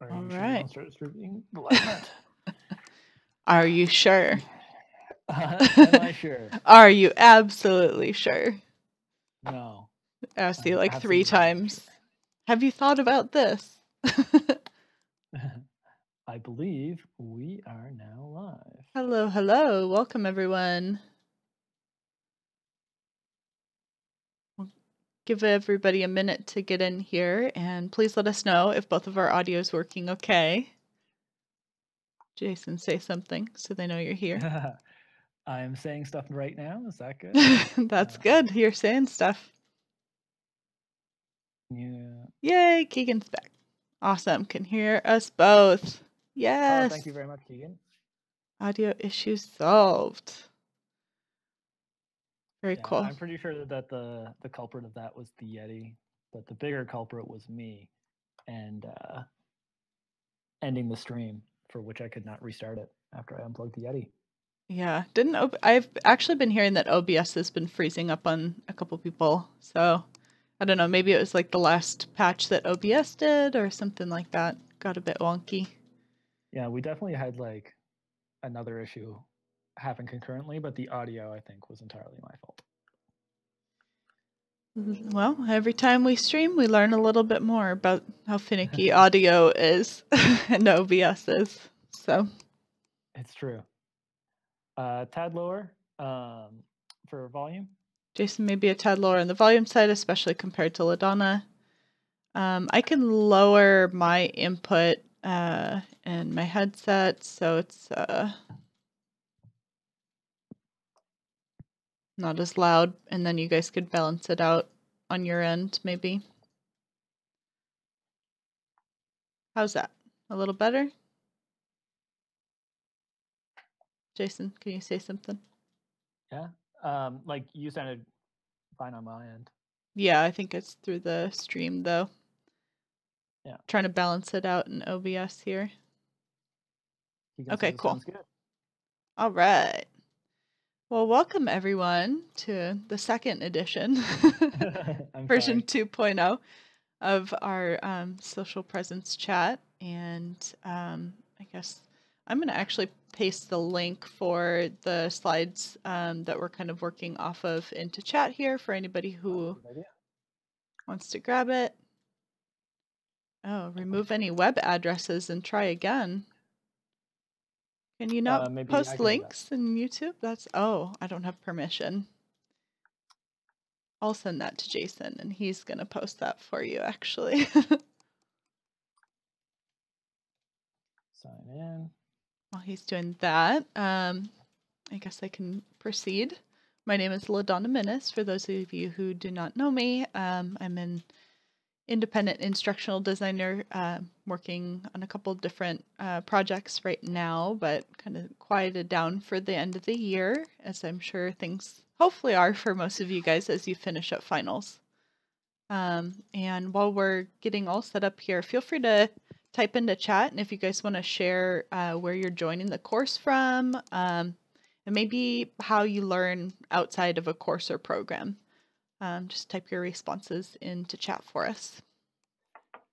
Are All you sure you right. want to start streaming the LiveChat? Are you sure? Am I sure? Are you absolutely sure? No. Asked you I'm like 3 absolutely not times. Have you thought about this? sure. I believe we are now live. Hello, hello. Welcome, everyone. We'll give everybody a minute to get in here, and please let us know if both of our audio is working okay. Jason, say something so they know you're here. I'm saying stuff right now. Is that good? That's good. You're saying stuff. Yeah. Yay, Keegan's back. Awesome. Can hear us both. Yes. Oh, thank you very much, Keegan. Audio issues solved. Very cool. I'm pretty sure that the culprit of that was the Yeti, but the bigger culprit was me, and ending the stream, for which I could not restart it after I unplugged the Yeti. Yeah, I've actually been hearing that OBS has been freezing up on a couple people. So I don't know, maybe it was like the last patch that OBS did or something like that. Got a bit wonky. Yeah, we definitely had like another issue happen concurrently, but the audio, I think, was entirely my fault. Well, every time we stream, we learn a little bit more about how finicky audio is and OBS is. So It's true. Tad lower for volume. Jason may be a tad lower on the volume side, especially compared to Dawna. I can lower my input in my headset, so it's not as loud, and then you guys could balance it out on your end, maybe. How's that? A little better? Jason, can you say something? Yeah. Like you sounded fine on my end. Yeah, I think it's through the stream, though. Yeah. Trying to balance it out in OBS here. Okay, cool. Sounds good. All right. Well, welcome everyone to the second edition, version 2.0 of our social presence chat. And I guess I'm going to actually paste the link for the slides that we're kind of working off of into chat here for anybody who wants to grab it. Oh, remove any web addresses and try again. Can you not post links in YouTube? I don't have permission. I'll send that to Jason and he's going to post that for you, actually. Sign in. While he's doing that, I guess I can proceed. My name is Dawna Minnis. For those of you who do not know me, I'm an independent instructional designer working on a couple different projects right now, but kind of quieted down for the end of the year, as I'm sure things hopefully are for most of you guys as you finish up finals. And while we're getting all set up here, feel free to type into chat, and if you guys want to share where you're joining the course from, and maybe how you learn outside of a course or program. Just type your responses into chat for us.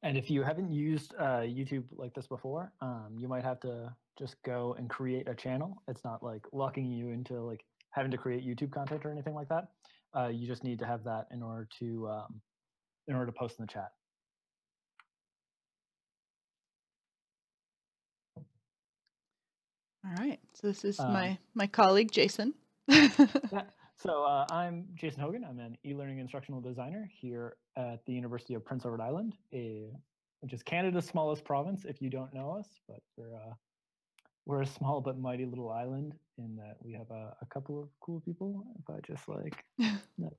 And if you haven't used YouTube like this before, you might have to just go and create a channel. It's not like locking you into like having to create YouTube content or anything like that. You just need to have that in order to post in the chat. All right. So this is my colleague, Jason. Yeah. So I'm Jason Hogan. I'm an e-learning instructional designer here at the University of Prince Edward Island, which is Canada's smallest province, if you don't know us. But we're a small but mighty little island in that we have a couple of cool people. If I just like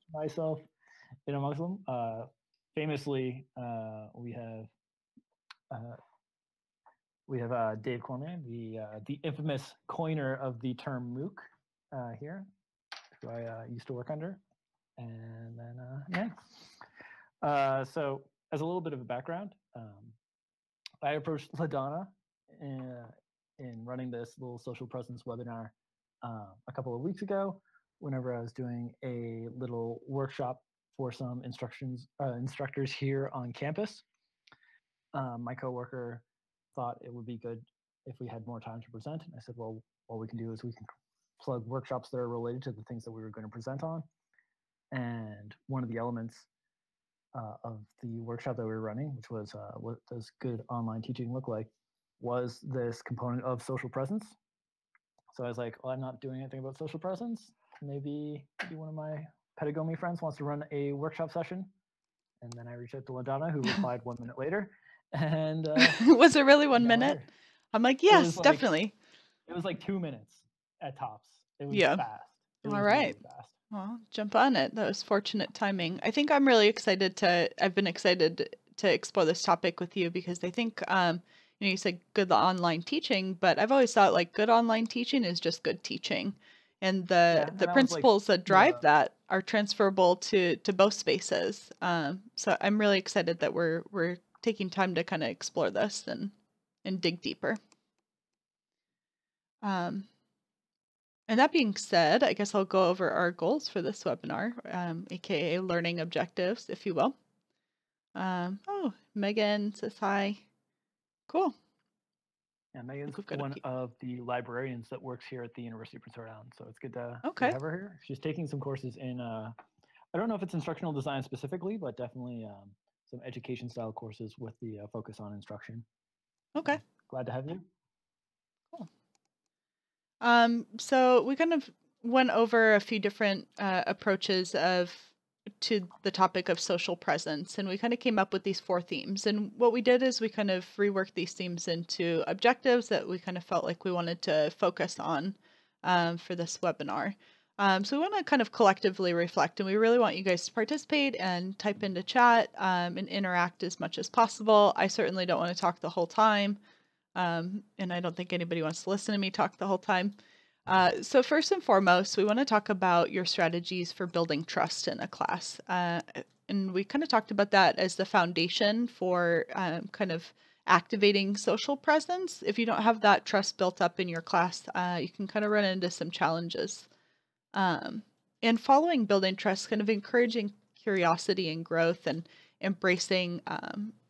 myself in amongst them, famously, we have Dave Cormier, the infamous coiner of the term MOOC here, who I used to work under. And then, so as a little bit of a background, I approached Dawna in running this little social presence webinar a couple of weeks ago, whenever I was doing a little workshop for some instructors here on campus. My coworker thought it would be good if we had more time to present. And I said, well, what we can do is we can plug workshops that are related to the things that we were going to present on. And one of the elements of the workshop that we were running, which was what does good online teaching look like, was this component of social presence. So I was like, well, I'm not doing anything about social presence. Maybe one of my pedagogy friends wants to run a workshop session. And then I reached out to Dawna, who replied 1 minute later. And was it really 1 minute? I'm like, yes, definitely. It was like 2 minutes at tops. It was fast. It All right. Really fast. Well, jump on it. That was fortunate timing. I think I'm really excited I've been excited to explore this topic with you because I think, you said good online teaching, but I've always thought like good online teaching is just good teaching. And the principles that drive that are transferable to both spaces. So I'm really excited that we're taking time to kind of explore this and dig deeper. And that being said, I guess I'll go over our goals for this webinar, aka learning objectives, if you will. Oh, Megan says hi. Cool. Yeah, Megan's one of the librarians that works here at the University of Prince Edward Island, so it's good to have her here. She's taking some courses in, I don't know if it's instructional design specifically, but definitely some education style courses with the focus on instruction. Okay. So glad to have you. Cool. So we kind of went over a few different approaches to the topic of social presence, and we kind of came up with these 4 themes. And what we did is we kind of reworked these themes into objectives that we kind of felt like we wanted to focus on for this webinar. So we want to kind of collectively reflect, and we really want you guys to participate and type into chat and interact as much as possible. I certainly don't want to talk the whole time, and I don't think anybody wants to listen to me talk the whole time. So first and foremost, we want to talk about your strategies for building trust in a class. And we kind of talked about that as the foundation for kind of activating social presence. If you don't have that trust built up in your class, you can kind of run into some challenges. And following building trust, kind of encouraging curiosity and growth and embracing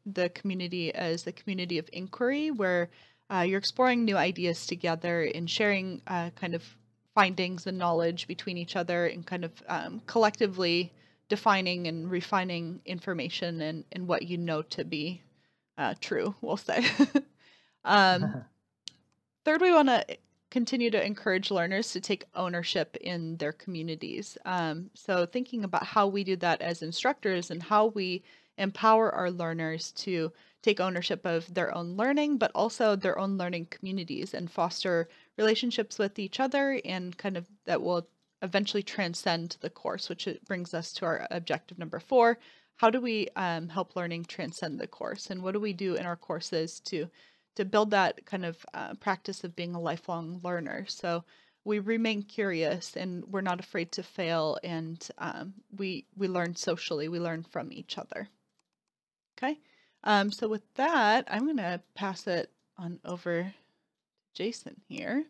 the community as a community of inquiry where you're exploring new ideas together and sharing kind of findings and knowledge between each other and kind of collectively defining and refining information and what you know to be true, we'll say. Third, we want to continue to encourage learners to take ownership in their communities. So thinking about how we do that as instructors and how we empower our learners to take ownership of their own learning, but also their own learning communities and foster relationships with each other and kind of that will eventually transcend the course, which brings us to our objective number 4. How do we help learning transcend the course? And what do we do in our courses to build that kind of practice of being a lifelong learner? So we remain curious and we're not afraid to fail, and we learn socially, we learn from each other. Okay. So with that, I'm going to pass it on over to Jason here.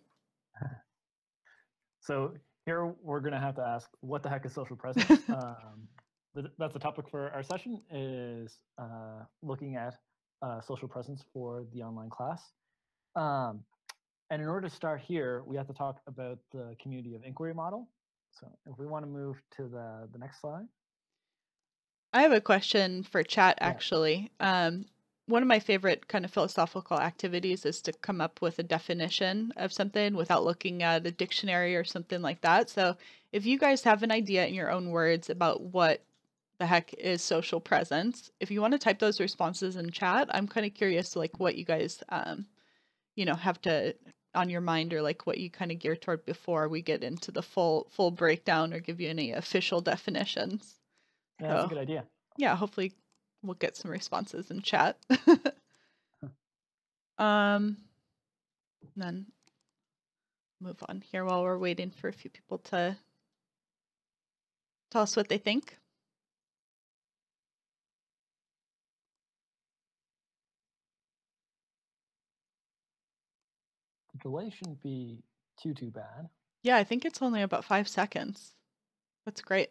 So here we're going to have to ask, what the heck is social presence? That's the topic for our session, is looking at social presence for the online class. And in order to start here, we have to talk about the community of inquiry model. So if we want to move to the next slide. I have a question for chat, actually. One of my favorite kind of philosophical activities is to come up with a definition of something without looking at a dictionary or something like that. So if you guys have an idea in your own words about what the heck is social presence, if you want to type those responses in chat, I'm kind of curious like what you guys have to on your mind, or like what you kind of gear toward before we get into the full breakdown or give you any official definitions. Yeah, that's a good idea. Yeah, hopefully we'll get some responses in chat. Then move on here while we're waiting for a few people to tell us what they think. The delay shouldn't be too bad. Yeah, I think it's only about 5 seconds. That's great.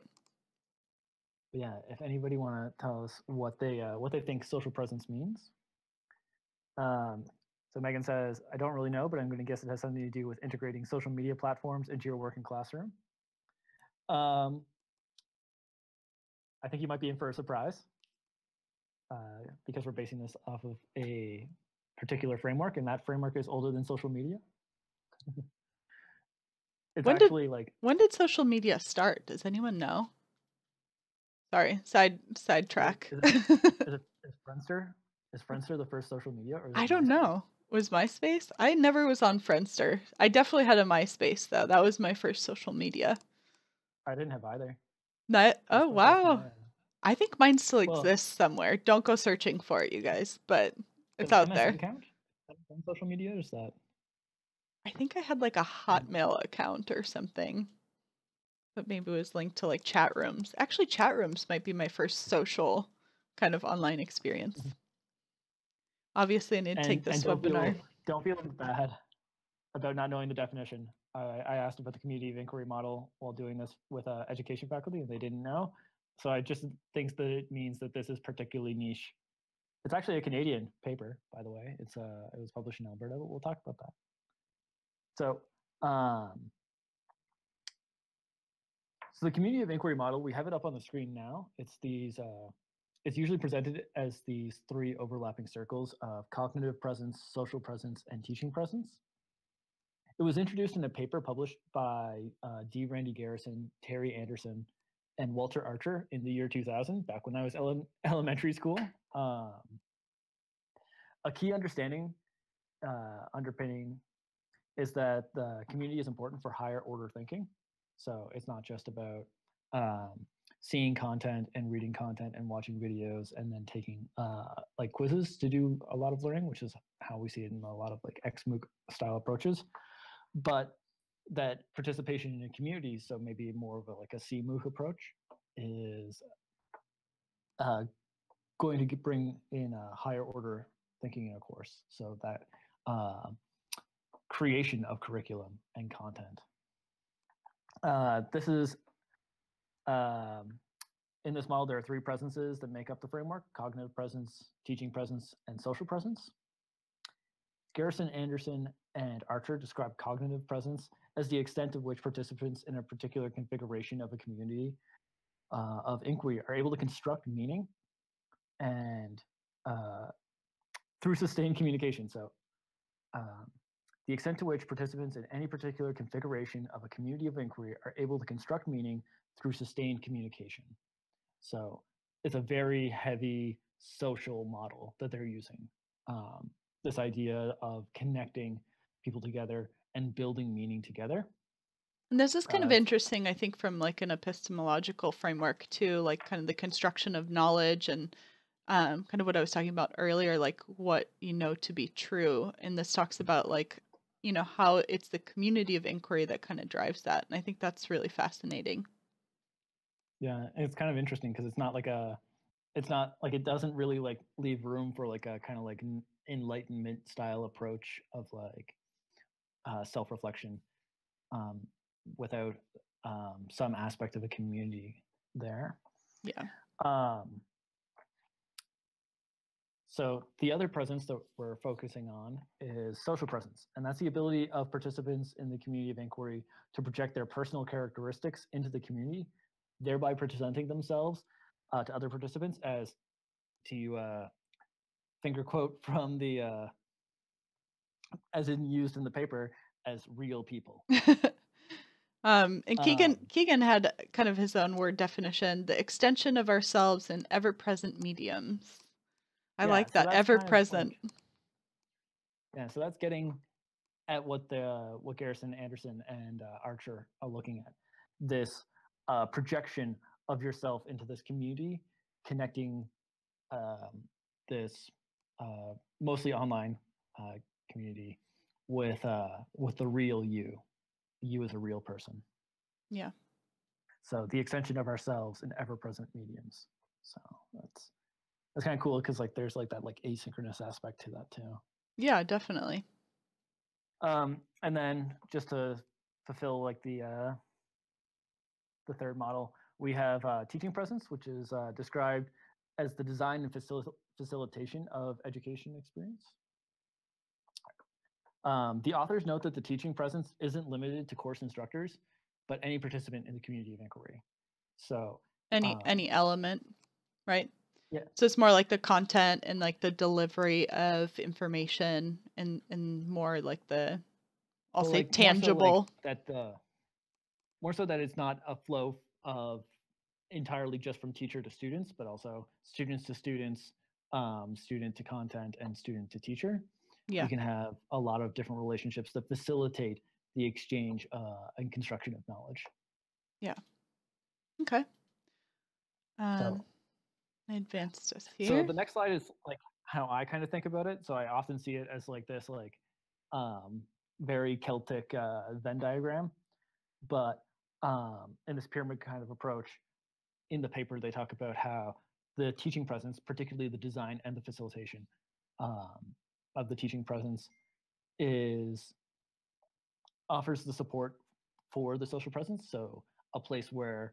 But yeah, if anybody want to tell us what they think social presence means. So Megan says, I don't really know, but I'm going to guess it has something to do with integrating social media platforms into your working classroom. I think you might be in for a surprise because we're basing this off of a particular framework, and that framework is older than social media. It's when did social media start? Does anyone know? Sorry, sidetrack. Is Friendster the first social media? Or I don't know. Was MySpace? I never was on Friendster. I definitely had a MySpace though. That was my first social media. I didn't have either. Oh wow. I think mine still exists somewhere. Don't go searching for it, you guys, but it's out there. Account? On social media, or is that? I think I had like a Hotmail account or something. But maybe it was linked to like chat rooms. Actually, chat rooms might be my first social kind of online experience. Obviously, I need to take this webinar. Don't feel bad about not knowing the definition. I asked about the community of inquiry model while doing this with education faculty, and they didn't know. So I just think that it means that this is particularly niche. It's actually a Canadian paper, by the way. It was published in Alberta, but we'll talk about that. So the community of inquiry model, we have it up on the screen now. It's these. It's usually presented as these three overlapping circles of cognitive presence, social presence, and teaching presence. It was introduced in a paper published by D. Randy Garrison, Terry Anderson, and Walter Archer in the year 2000, back when I was elementary school. A key understanding underpinning is that the community is important for higher order thinking. So it's not just about seeing content and reading content and watching videos and then taking like quizzes to do a lot of learning, which is how we see it in a lot of like XMOOC style approaches. But that participation in a community, so maybe more of a CMOOC approach, is going to bring in a higher order thinking in a course. So that creation of curriculum and content. This is in this model, there are three presences that make up the framework: cognitive presence, teaching presence, and social presence. Garrison, Anderson, and Archer describe cognitive presence as the extent of which participants in a particular configuration of a community of inquiry are able to construct meaning and through sustained communication. So the extent to which participants in any particular configuration of a community of inquiry are able to construct meaning through sustained communication. So it's a very heavy social model that they're using. This idea of connecting people together and building meaning together. And this is kind of interesting, I think, from like an epistemological framework too, like kind of the construction of knowledge and kind of what I was talking about earlier, like what you know to be true. And this talks about like, you know, how it's the community of inquiry that kind of drives that. And I think that's really fascinating. Yeah, it's kind of interesting because it's not like it doesn't really like leave room for like a kind of like enlightenment style approach of like self-reflection without some aspect of the community there. Yeah. So the other presence that we're focusing on is social presence, and that's the ability of participants in the community of inquiry to project their personal characteristics into the community, thereby presenting themselves to other participants as, to finger quote from the, as in used in the paper, as real people. And Keegan had kind of his own word definition: the extension of ourselves in ever-present mediums. I like that, ever-present. Yeah, so that's getting at what Garrison, Anderson, and Archer are looking at. This projection of yourself into this community, connecting this mostly online community with the real you as a real person. Yeah. So the extension of ourselves in ever-present mediums. So that's kind of cool because like there's like that like asynchronous aspect to that too. Yeah, definitely. And then just to fulfill like the third model, we have teaching presence, which is described as the design and facilitation of education experience. The authors note that the teaching presence isn't limited to course instructors, but any participant in the community of inquiry. So any element, right? yeah. So it's more like the content and like the delivery of information and more like the, I'll say like tangible. More so that it's not a flow of entirely just from teacher to students, but also students to students, student to content, and student to teacher. Yeah. You can have a lot of different relationships that facilitate the exchange and construction of knowledge. Yeah. Okay. So, I advanced us here. So the next slide is like how I kind of think about it. So I often see it as like this very Celtic Venn diagram, but in this pyramid kind of approach, in the paper they talk about how the teaching presence, particularly the design and the facilitation of the teaching presence, offers the support for the social presence. So a place where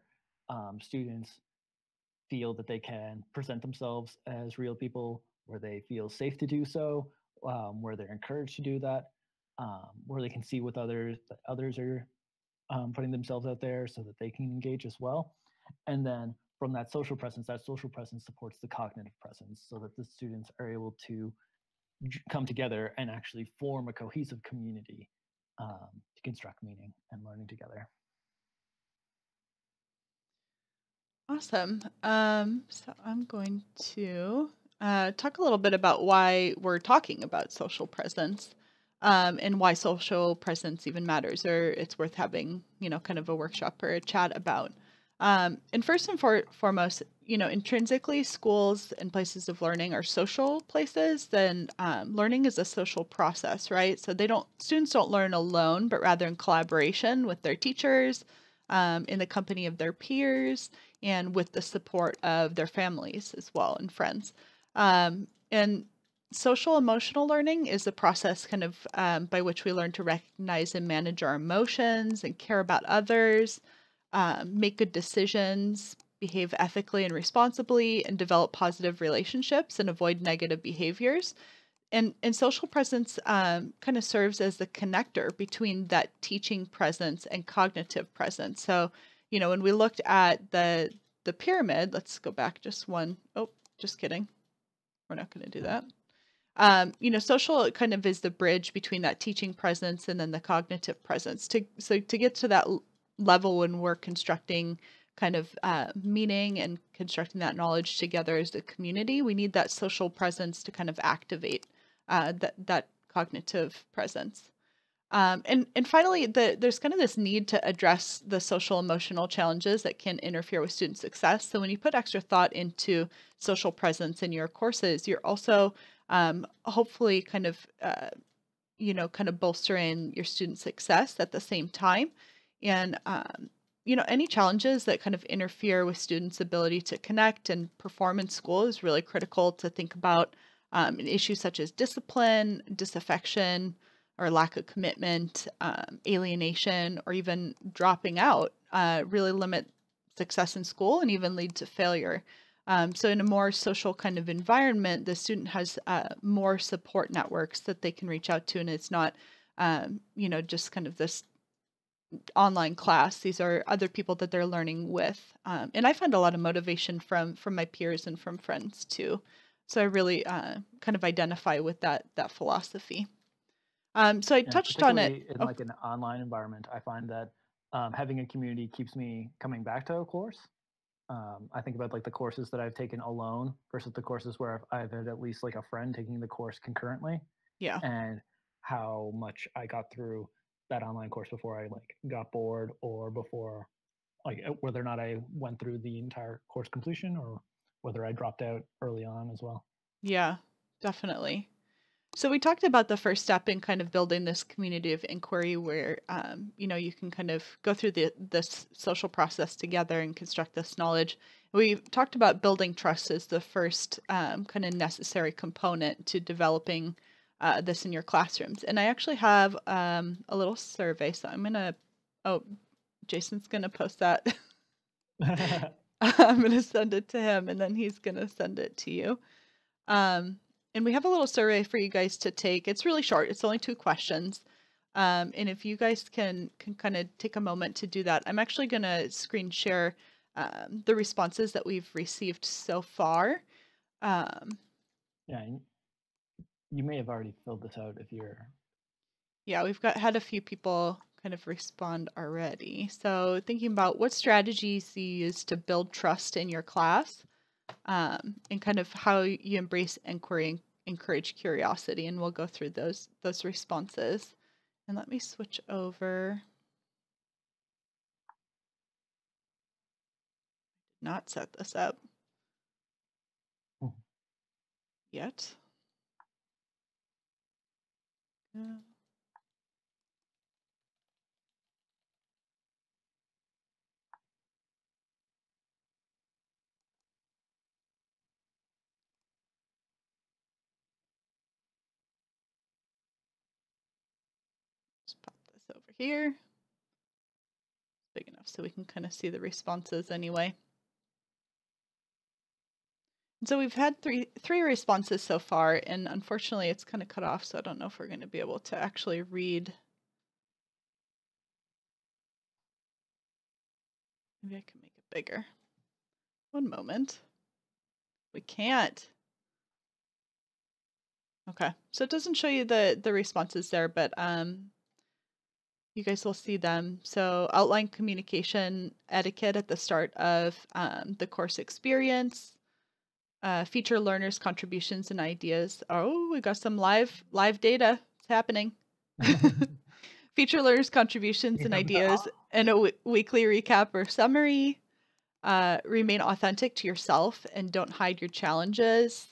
students feel that they can present themselves as real people, where they feel safe to do so, where they're encouraged to do that, where they can see with others that others are putting themselves out there so that they can engage as well. And then from that social presence supports the cognitive presence so that the students are able to come together and actually form a cohesive community to construct meaning and learning together. Awesome. So I'm going to talk a little bit about why we're talking about social presence, and why social presence even matters, or it's worth having, kind of a workshop or a chat about. And first and foremost, intrinsically, schools and places of learning are social places. Then learning is a social process, right? So students don't learn alone, but rather in collaboration with their teachers, in the company of their peers, and with the support of their families as well and friends. And social emotional learning is the process kind of by which we learn to recognize and manage our emotions and care about others, make good decisions, behave ethically and responsibly, and develop positive relationships and avoid negative behaviors. And social presence kind of serves as the connector between that teaching presence and cognitive presence. So, when we looked at the pyramid, let's go back just one. Oh, just kidding. We're not going to do that. Social kind of is the bridge between that teaching presence and then the cognitive presence. To get to that level when we're constructing kind of meaning and constructing that knowledge together as a community, we need that social presence to kind of activate that cognitive presence. And finally, there's kind of this need to address the social emotional challenges that can interfere with student success. So when you put extra thought into social presence in your courses, you're also hopefully kind of bolstering your student success at the same time. And any challenges that kind of interfere with students' ability to connect and perform in school is really critical to think about. Issues such as discipline, disaffection, or lack of commitment, alienation, or even dropping out really limit success in school and even lead to failure. So in a more social kind of environment, the student has more support networks that they can reach out to, and it's not, just kind of this online class. These are other people that they're learning with, and I find a lot of motivation from my peers and from friends too. So I really kind of identify with that philosophy. So I touched on it in like an online environment. I find that having a community keeps me coming back to a course. I think about like the courses that I've taken alone versus the courses where I've had at least like a friend taking the course concurrently. Yeah. And how much I got through that online course before I like got bored, or before like whether or not I went through the entire course completion, or whether I dropped out early on as well. Yeah, definitely. So we talked about the first step in kind of building this community of inquiry where, you can kind of go through this social process together and construct this knowledge. We talked about building trust as the first kind of necessary component to developing this in your classrooms. And I actually have a little survey, so Jason's going to post that. I'm going to send it to him, and then he's going to send it to you. And we have a little survey for you guys to take. It's really short. It's only 2 questions. And if you guys can kind of take a moment to do that, I'm actually going to screen share the responses that we've received so far. Yeah, you may have already filled this out if you're... Yeah, we've had a few people kind of respond already. So thinking about what strategies you use to build trust in your class, and kind of how you embrace inquiry and encourage curiosity. And we'll go through those responses. And let me switch over. Not set this up yet. Just pop this over here. It's big enough so we can kind of see the responses anyway. And so we've had three responses so far, and unfortunately it's kind of cut off, so I don't know if we're going to be able to actually read. Maybe I can make it bigger. One moment. We can't. Okay, so it doesn't show you the responses there, but you guys will see them. So outline communication etiquette at the start of the course experience. Feature learners' contributions and ideas. Oh, we got some live data. It's happening. Feature learners' contributions and ideas and a weekly recap or summary. Remain authentic to yourself and don't hide your challenges.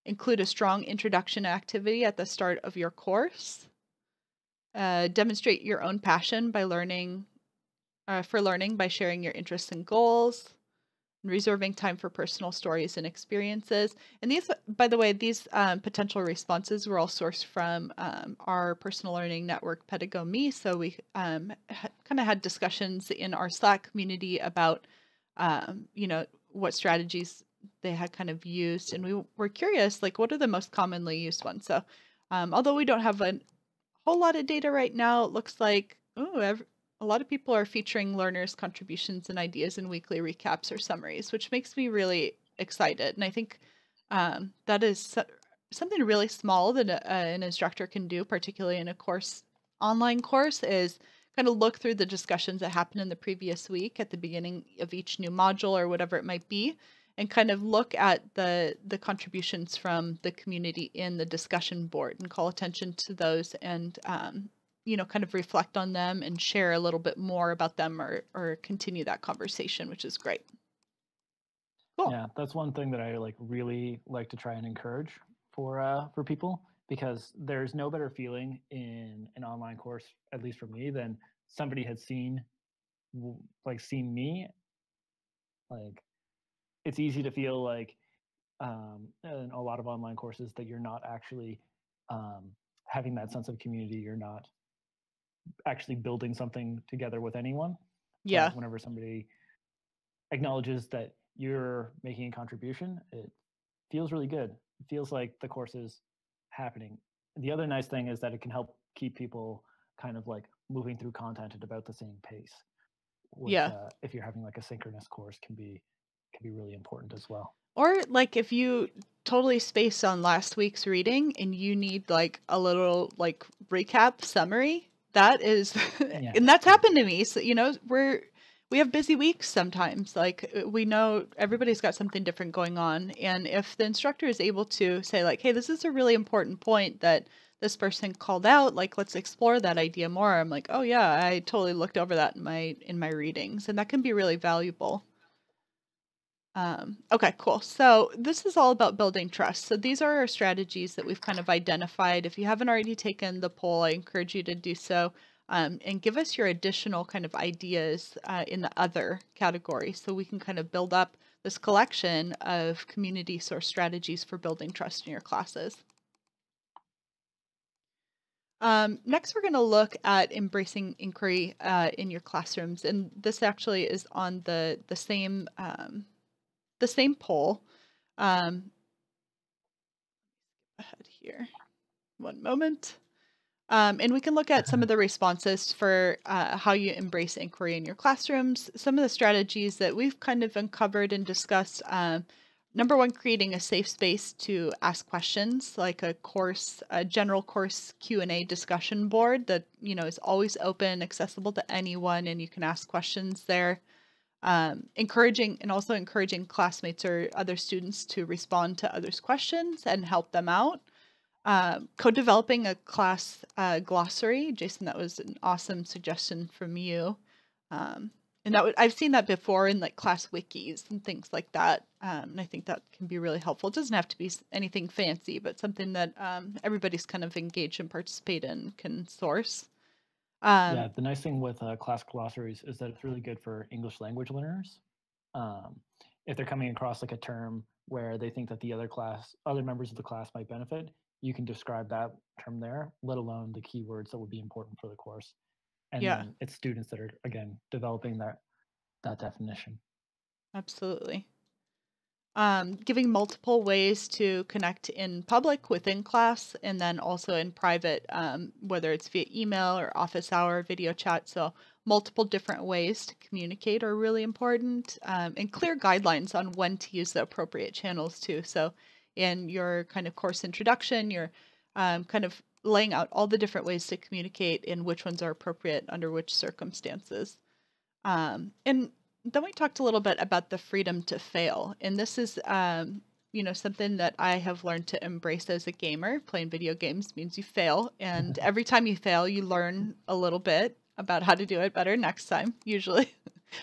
Include a strong introduction activity at the start of your course. Demonstrate your own passion by learning by sharing your interests and goals. Reserving time for personal stories and experiences. And these, by the way, these potential responses were all sourced from our personal learning network, Pedagogy. So we kind of had discussions in our Slack community about, what strategies they had kind of used. And we were curious, like, what are the most commonly used ones? So although we don't have a whole lot of data right now, it looks like, a lot of people are featuring learners' contributions and ideas in weekly recaps or summaries, which makes me really excited. And I think that is something really small that an instructor can do, particularly in a online course, is kind of look through the discussions that happened in the previous week at the beginning of each new module or whatever it might be, and kind of look at the contributions from the community in the discussion board and call attention to those and kind of reflect on them and share a little bit more about them or continue that conversation, which is great. Cool. Yeah, that's one thing that I really like to try and encourage for people, because there's no better feeling in an online course, at least for me, than somebody had seen me. Like, it's easy to feel like in a lot of online courses that you're not actually having that sense of community. You're not actually building something together with anyone. Yeah. But whenever somebody acknowledges that you're making a contribution, it feels really good. It feels like the course is happening. The other nice thing is that it can help keep people kind of like moving through content at about the same pace, which if you're having like a synchronous course can be really important as well. Or like if you totally spaced on last week's reading and you need like a little like recap summary, that is and that's happened to me. So we have busy weeks sometimes. Like, we know everybody's got something different going on, and if the instructor is able to say like, hey, this is a really important point that this person called out, like, let's explore that idea more, I'm like, oh yeah, I totally looked over that in my readings, and that can be really valuable. Okay, cool. So this is all about building trust. So these are our strategies that we've kind of identified. If you haven't already taken the poll, I encourage you to do so, and give us your additional kind of ideas in the other category, so we can kind of build up this collection of community source strategies for building trust in your classes. Next, we're going to look at embracing inquiry in your classrooms, and this actually is on the same poll. ahead here. One moment. And we can look at some of the responses for how you embrace inquiry in your classrooms. Some of the strategies that we've kind of uncovered and discussed. Number one, creating a safe space to ask questions, like a general course Q&A discussion board that, is always open, accessible to anyone, and you can ask questions there. Encouraging classmates or other students to respond to others' questions and help them out. Co-developing a class glossary. Jason, that was an awesome suggestion from you. And I've seen that before in like class wikis and things like that. And I think that can be really helpful. It doesn't have to be anything fancy, but something that everybody's kind of engaged and participate in can source. Yeah, the nice thing with class glossaries is that it's really good for English language learners. If they're coming across like a term where they think that the other members of the class might benefit, you can describe that term there, let alone the keywords that would be important for the course. And then it's students that are, again, developing that definition. Absolutely. Giving multiple ways to connect in public within class and then also in private, whether it's via email or office hour, video chat. So multiple different ways to communicate are really important, and clear guidelines on when to use the appropriate channels too. So in your kind of course introduction, you're kind of laying out all the different ways to communicate and which ones are appropriate under which circumstances. And then we talked a little bit about the freedom to fail. And this is, something that I have learned to embrace as a gamer. Playing video games means you fail. And every time you fail, you learn a little bit about how to do it better next time, usually,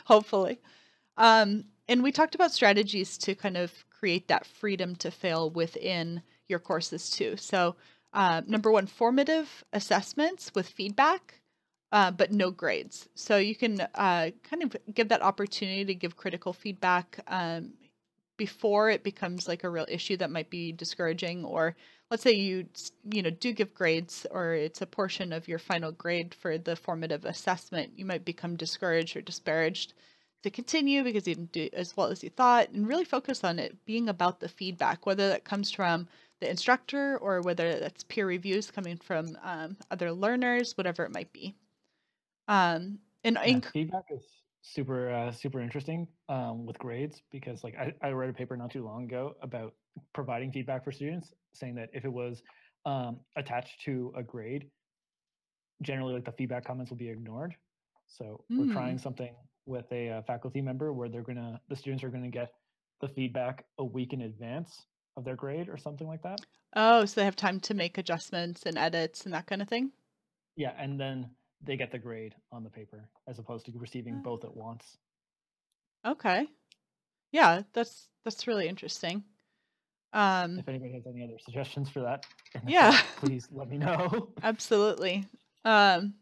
hopefully. And we talked about strategies to kind of create that freedom to fail within your courses too. So number one, formative assessments with feedback. But no grades. So you can kind of give that opportunity to give critical feedback before it becomes like a real issue that might be discouraging. Or let's say you do give grades, or it's a portion of your final grade for the formative assessment. You might become discouraged or disparaged to continue because you didn't do as well as you thought, and really focus on it being about the feedback, whether that comes from the instructor or whether that's peer reviews coming from other learners, whatever it might be. Feedback is super interesting with grades, because like I read a paper not too long ago about providing feedback for students, saying that if it was attached to a grade, generally like the feedback comments will be ignored. So we're trying something with a faculty member where the students are gonna get the feedback a week in advance of their grade or something like that. Oh, so they have time to make adjustments and edits and that kind of thing? Yeah, and then they get the grade on the paper as opposed to receiving both at once. Okay. Yeah, that's really interesting. If anybody has any other suggestions for that, yeah, please let me know. Absolutely. And,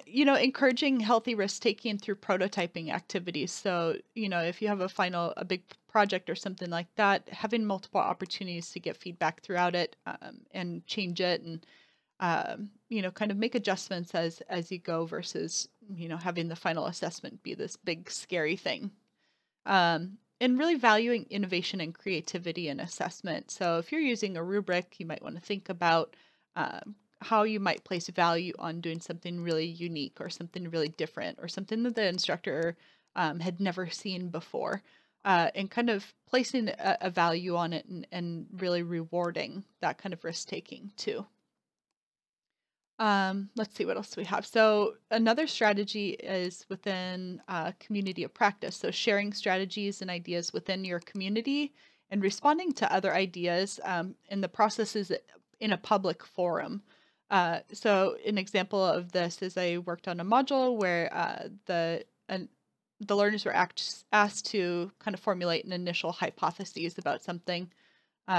encouraging healthy risk taking through prototyping activities. So, if you have a big project or something like that, having multiple opportunities to get feedback throughout it and change it and, kind of make adjustments as you go versus, having the final assessment be this big, scary thing. And really valuing innovation and creativity in assessment. So if you're using a rubric, you might want to think about how you might place value on doing something really unique or something really different or something that the instructor had never seen before, and kind of placing a value on it and really rewarding that kind of risk-taking too. Let's see what else we have. So another strategy is within community of practice. So sharing strategies and ideas within your community and responding to other ideas in the processes in a public forum. So an example of this is I worked on a module where the learners were asked to kind of formulate an initial hypotheses about something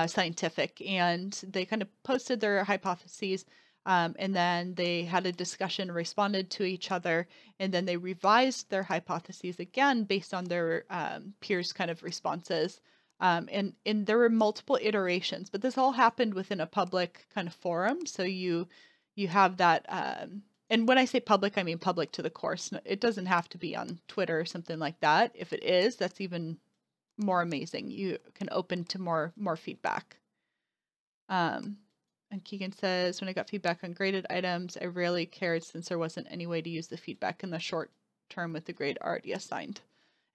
scientific, and they kind of posted their hypotheses. And then they had a discussion, responded to each other, and then they revised their hypotheses again based on their peers' kind of responses. And there were multiple iterations, but this all happened within a public kind of forum. So you have that. And when I say public, I mean public to the course. It doesn't have to be on Twitter or something like that. If it is, that's even more amazing. You can open to more feedback. And Keegan says, when I got feedback on graded items, I rarely cared since there wasn't any way to use the feedback in the short term with the grade already assigned.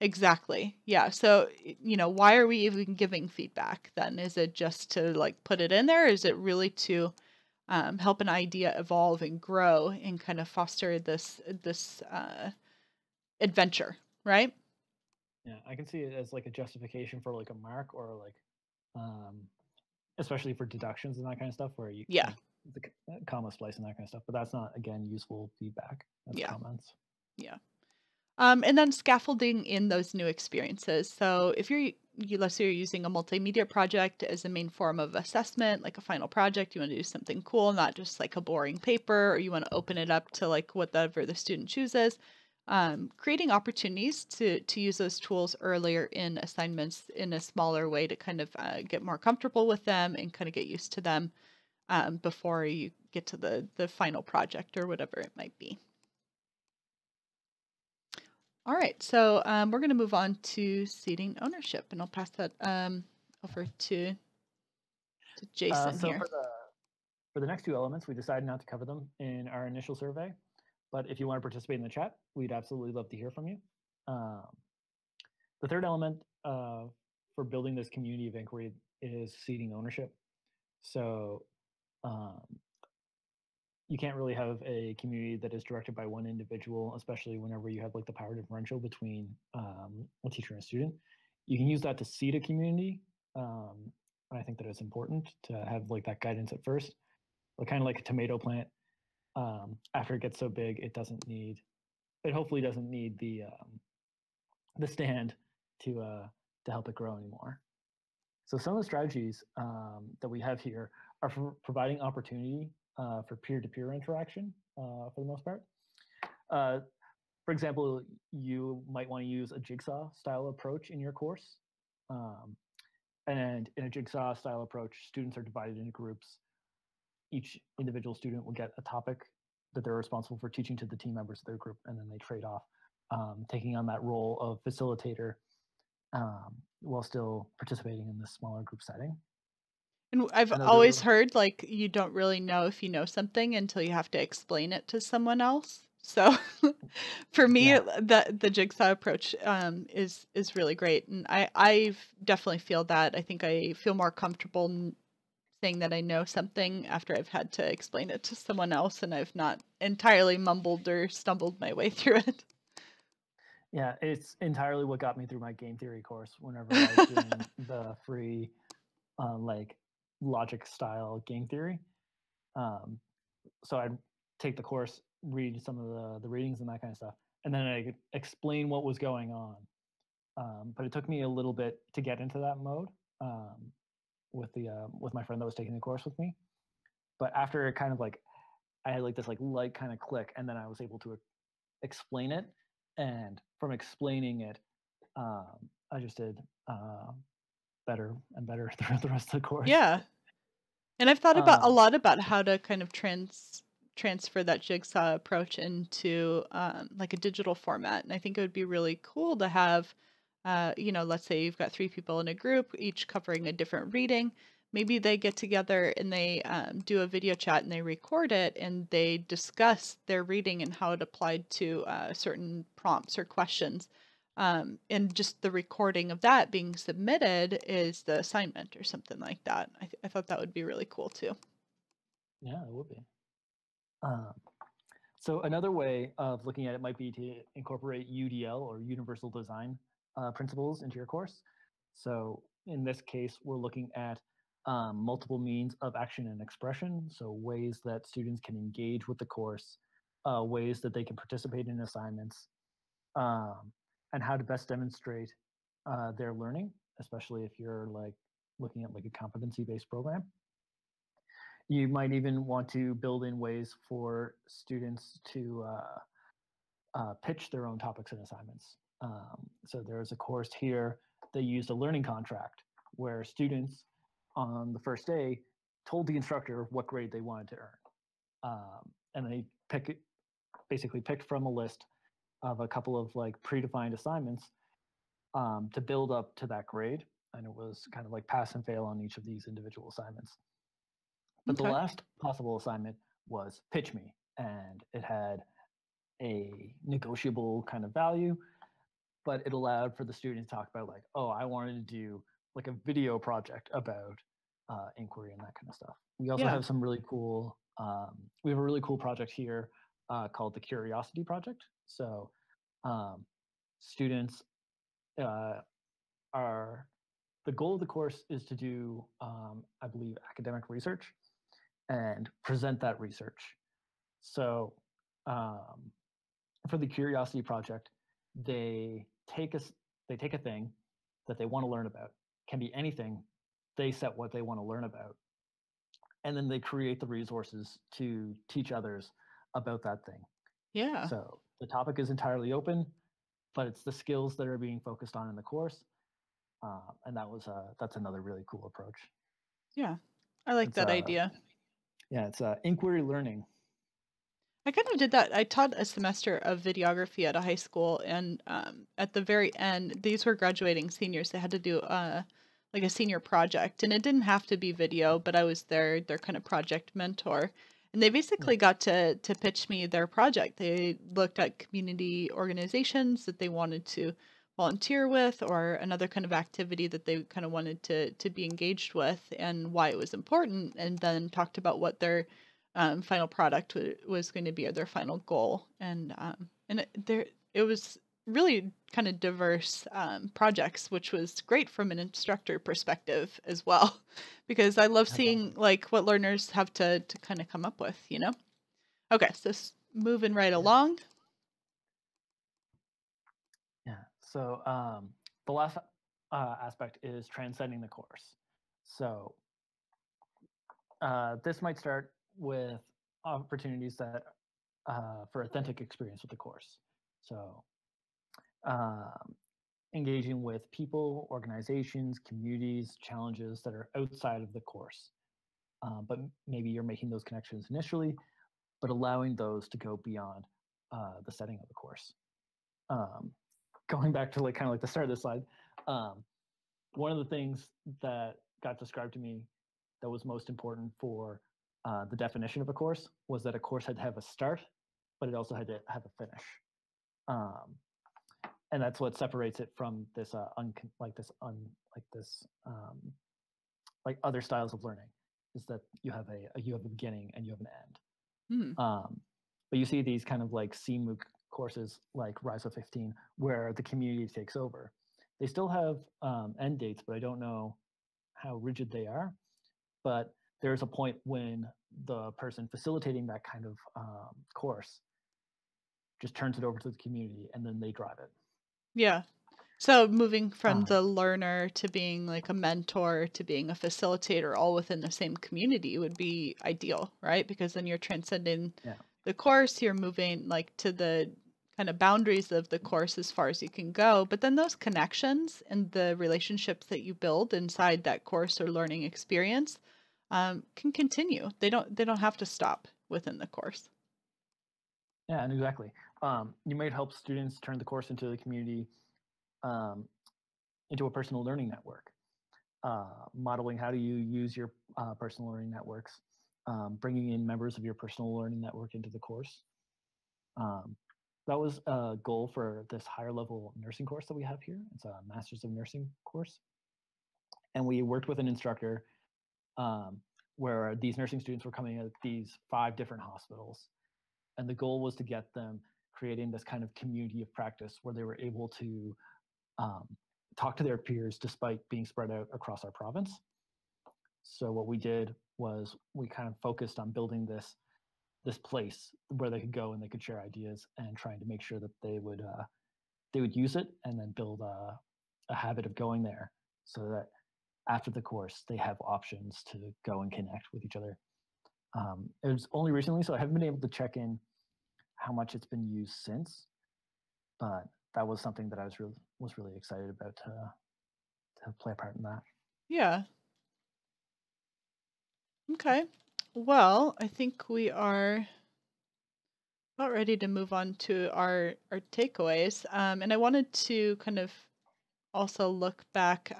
Exactly. Yeah. So, why are we even giving feedback then? Is it just to like put it in there? Is it really to help an idea evolve and grow and kind of foster this adventure, right? Yeah, I can see it as like a justification for like a mark or like, especially for deductions and that kind of stuff, where you Yeah. like the comma splice and that kind of stuff. But that's not, again, useful feedback. That's comments. Yeah. And then scaffolding in those new experiences. So if let's say you're using a multimedia project as the main form of assessment, like a final project, you want to do something cool, not just like a boring paper, or you want to open it up to like whatever the student chooses. Creating opportunities to use those tools earlier in assignments in a smaller way to kind of get more comfortable with them and kind of get used to them before you get to the final project or whatever it might be. All right, so we're going to move on to seating ownership, and I'll pass that over to Jason So here. for the next two elements, we decided not to cover them in our initial survey, but if you want to participate in the chat, we'd absolutely love to hear from you. The third element for building this community of inquiry is seating ownership. So you can't really have a community that is directed by one individual, especially whenever you have like the power differential between a teacher and a student. You can use that to seed a community. I think that it's important to have like that guidance at first, but kind of like a tomato plant. After it gets so big, it hopefully doesn't need the stand to help it grow anymore. So some of the strategies that we have here are for providing opportunity for peer-to-peer interaction for the most part. For example, you might want to use a jigsaw style approach in your course. And in a jigsaw style approach, students are divided into groups. Each individual student will get a topic that they're responsible for teaching to the team members of their group, and then they trade off, taking on that role of facilitator while still participating in this smaller group setting. And I've always heard like you don't really know if you know something until you have to explain it to someone else. So for me, the jigsaw approach is really great, and I definitely feel that. I think I feel more comfortable saying that I know something after I've had to explain it to someone else, and I've not entirely mumbled or stumbled my way through it. Yeah, it's entirely what got me through my game theory course whenever I was doing the free like logic style game theory. So I'd take the course, read some of the readings and that kind of stuff, and then I could explain what was going on. But it took me a little bit to get into that mode with my friend that was taking the course with me. But after it kind of like, I had like this like light kind of click, and then I was able to explain it. And from explaining it, I just did better and better throughout the rest of the course. Yeah. And I've thought about a lot about how to kind of transfer that jigsaw approach into like a digital format. And I think it would be really cool to have, let's say you've got 3 people in a group, each covering a different reading. Maybe they get together and they do a video chat and they record it and they discuss their reading and how it applied to certain prompts or questions. And just the recording of that being submitted is the assignment or something like that. I thought that would be really cool too. Yeah, it would be. So another way of looking at it might be to incorporate UDL or universal design principles into your course. So in this case, we're looking at multiple means of action and expression. So ways that students can engage with the course, ways that they can participate in assignments, and how to best demonstrate their learning, especially if you're like looking at like a competency-based program. You might even want to build in ways for students to pitch their own topics and assignments. So there's a course here that used a learning contract where students on the first day told the instructor what grade they wanted to earn. And they basically picked from a list of a couple of like predefined assignments to build up to that grade. And it was kind of like pass and fail on each of these individual assignments. But the Okay. last possible assignment was pitch me, and it had a negotiable kind of value, but it allowed for the student to talk about like, oh, I wanted to do like a video project about inquiry and that kind of stuff. We also Yeah. have some really cool. We have a really cool project here called the Curiosity Project. So students are the goal of the course is to do, I believe, academic research and present that research. So for the Curiosity Project, they take a thing that they want to learn about, can be anything. They set what they want to learn about, and then they create the resources to teach others about that thing. Yeah. So the topic is entirely open, but it's the skills that are being focused on in the course, and that's another really cool approach. Yeah. I like It's that idea. yeah, it's inquiry learning. I kind of did that. I taught a semester of videography at a high school, and at the very end, these were graduating seniors. They had to do like a senior project, and it didn't have to be video, but I was their kind of project mentor, and they basically got to pitch me their project. They looked at community organizations that they wanted to volunteer with, or another kind of activity that they kind of wanted to be engaged with, and why it was important, and then talked about what their final product was going to be, or their final goal, and it was really kind of diverse projects, which was great from an instructor perspective as well, because I love seeing like what learners have to kind of come up with, you know. Okay, so moving right along. Yeah. So the last aspect is transcending the course. So this might start with opportunities that for authentic experience with the course. So engaging with people, organizations, communities, challenges that are outside of the course. But maybe you're making those connections initially, but allowing those to go beyond the setting of the course. Going back to like kind of like the start of the slide, one of the things that got described to me that was most important for the definition of a course was that a course had to have a start, but it also had to have a finish. And that's what separates it from this like other styles of learning, is that you have a beginning and you have an end. But you see these kind of like CMOOC courses like Rise of 15 where the community takes over. They still have end dates, but I don't know how rigid they are. But there's a point when the person facilitating that kind of course just turns it over to the community, and then they drive it. Yeah. So moving from the learner to being like a mentor to being a facilitator all within the same community would be ideal, right? Because then you're transcending the course, you're moving like to the kind of boundaries of the course as far as you can go. But then those connections and the relationships that you build inside that course or learning experience can continue. They don't have to stop within the course. Yeah, and exactly. You might help students turn the course into the community, into a personal learning network, modeling how do you use your personal learning networks, bringing in members of your personal learning network into the course. That was a goal for this higher level nursing course that we have here. It's a Master's of Nursing course. And we worked with an instructor where these nursing students were coming at these 5 different hospitals. And the goal was to get them creating this kind of community of practice where they were able to talk to their peers despite being spread out across our province. So what we did was we kind of focused on building this place where they could go and they could share ideas, and trying to make sure that they would use it and then build a habit of going there, so that after the course they have options to go and connect with each other. It was only recently, so I haven't been able to check in how much it's been used since, but that was something that I was really excited about to play a part in that. Yeah. Okay. Well, I think we are about ready to move on to our takeaways. And I wanted to kind of also look back.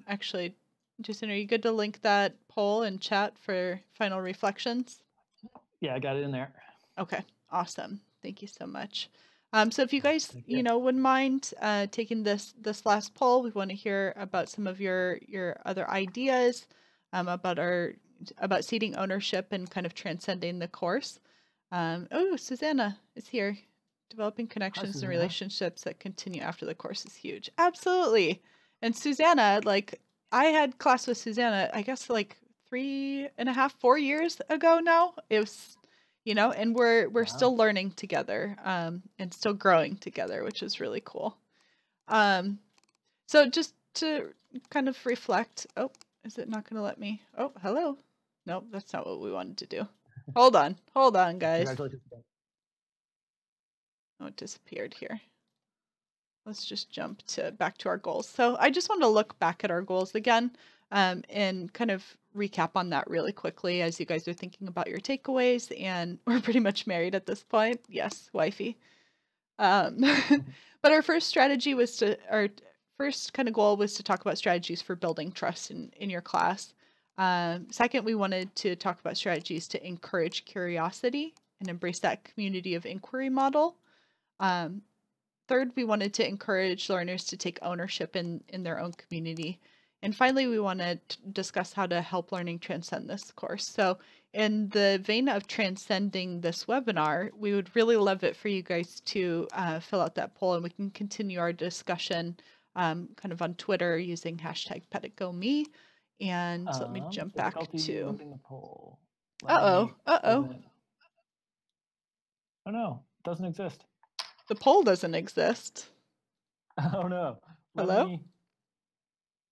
Actually, Jason, are you good to link that poll in chat for final reflections? Yeah, I got it in there. Okay, awesome. Thank you so much. So if you guys, You. wouldn't mind taking this last poll, we want to hear about some of your other ideas about seeding ownership and kind of transcending the course. Oh, Susanna is here. Developing connections and relationships that continue after the course is huge. Absolutely. And Susanna, like, I had class with Susanna, I guess like 3.5, 4 years ago now. It was, and we're Wow. still learning together, and still growing together, which is really cool. So just to kind of reflect, oh, is it not going to let me? Oh, hello. Nope, that's not what we wanted to do. Hold on, guys. Congratulations. Oh, it disappeared here. Let's just jump back to our goals. So I just want to look back at our goals again, and kind of recap on that really quickly as you guys are thinking about your takeaways. And we're pretty much married at this point. Yes, wifey. But our first kind of goal was to talk about strategies for building trust in your class. Second, we wanted to talk about strategies to encourage curiosity and embrace that community of inquiry model. Third, we wanted to encourage learners to take ownership in their own community. And finally, we wanted to discuss how to help learning transcend this course. So in the vein of transcending this webinar, we would really love it for you guys to fill out that poll, and we can continue our discussion kind of on Twitter using hashtag #PedagogMe. And let me jump back to loading the poll. Oh no, it doesn't exist. The poll doesn't exist. Oh no. Hello?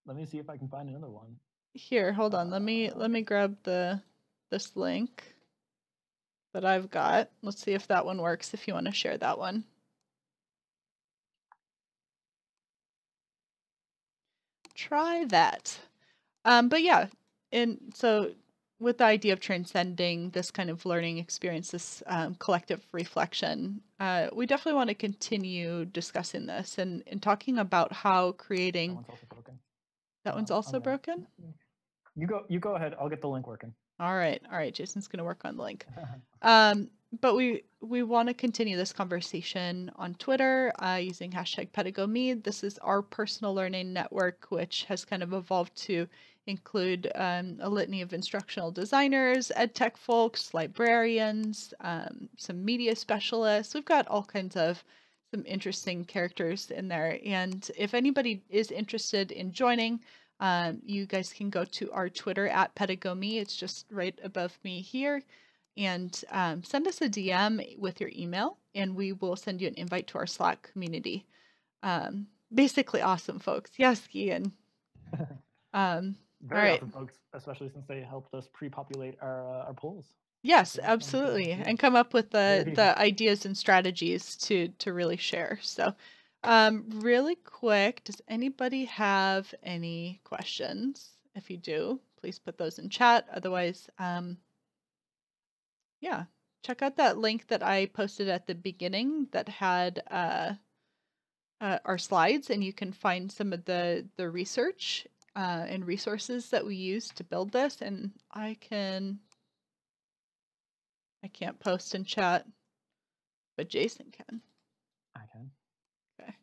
Let me see if I can find another one. Here, hold on. Let me grab this link that I've got. Let's see if that one works, if you want to share that one. Try that. But yeah, and so with the idea of transcending this kind of learning experience, this collective reflection, we definitely want to continue discussing this and talking about how creating... That one's also broken. That one's also broken? You go ahead. I'll get the link working. All right. Jason's going to work on the link. But we want to continue this conversation on Twitter using hashtag #PedagogMe. This is our personal learning network, which has kind of evolved to include a litany of instructional designers, ed tech folks, librarians, some media specialists. We've got all kinds of some interesting characters in there. And if anybody is interested in joining, you guys can go to our Twitter @PedagogMe. It's just right above me here. And send us a DM with your email, and we will send you an invite to our Slack community. Basically awesome, folks. Yes, Ian. Very awesome, folks, especially since they helped us pre-populate our polls. Yes, absolutely. And come up with the ideas and strategies to really share. So really quick, does anybody have any questions? If you do, please put those in chat. Otherwise, yeah, check out that link that I posted at the beginning that had our slides, and you can find some of the research and resources that we use to build this. And I can't post in chat, but Jason can. I can. Okay.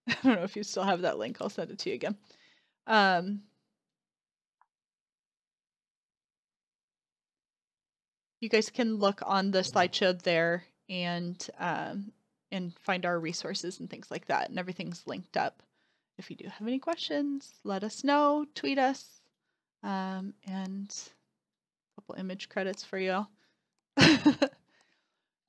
I don't know if you still have that link. I'll send it to you again. You guys can look on the slideshow there and find our resources and things like that, and everything's linked up. If you do have any questions, let us know, tweet us, and a couple image credits for you all.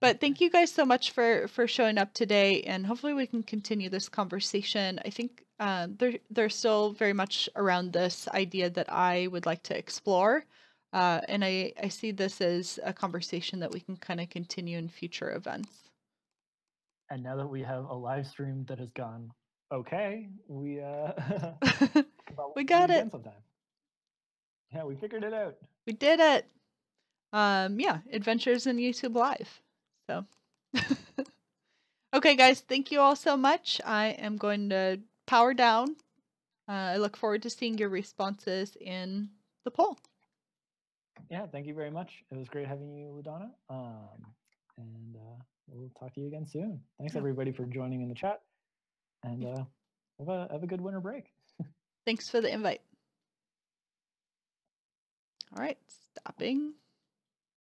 But thank you guys so much for showing up today, and hopefully we can continue this conversation. I think they're still very much around this idea that I would like to explore. And I see this as a conversation that we can kind of continue in future events. And now that we have a live stream that has gone okay, we got it sometime. Yeah, we figured it out. We did it. Yeah, adventures in YouTube Live. So okay, guys, thank you all so much. I am going to power down I look forward to seeing your responses in the poll. Yeah, thank you very much. It was great having you, Dawna. And we'll talk to you again soon. Thanks everybody for joining in the chat, and have a good winter break. Thanks for the invite. All right, stopping.